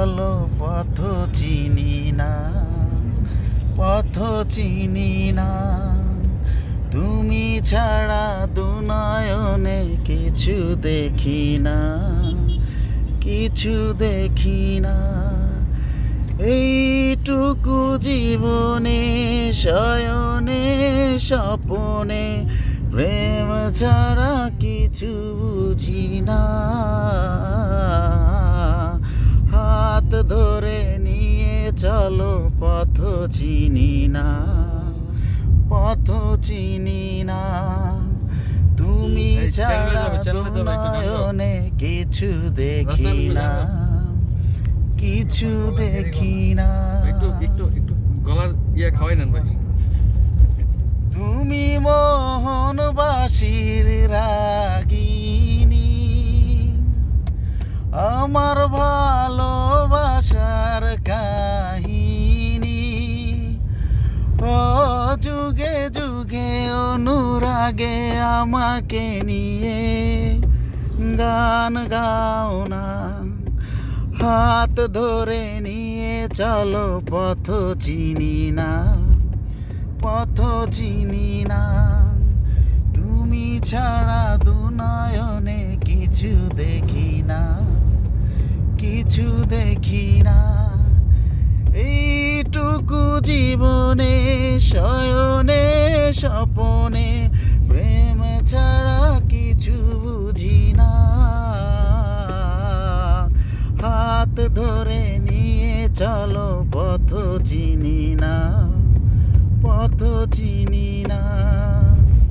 চলো পথ চিনি না, পথ চিনি না। তুমি ছাড়া দুনয়নে কিছু দেখি না, কিছু দেখি না। এইটুকু জীবনে শয়নে স্বপনে প্রেম ছাড়া কিছু বুঝি না। হাত ধরে নিয়ে চলো পথ চিনি না, পথ চিনি না। তুমি ছাড়া দুনয়নে কিছু দেখি না, কিছু দেখি না। একটু একটু একটু গলার খাওয়াই নেন ভাই। তুমি মোহনবাসীর রাগিনী, আমার ভালোবাসার কাহিনী। ও যুগে যুগে অনুরাগে আমাকে নিয়ে গান গাও না। হাত ধরে নিয়ে চলো পথ চিনি না, পথ চিনি না। তুমি ছাড়া দুনয়নে কিছু দেখি না, কিছু দেখি না। এইটুকু জীবনে শয়নে স্বপনে প্রেম ছাড়া কিছু বুঝি না। হাত ধরে নিয়ে চলো পথ চিনি না, পথ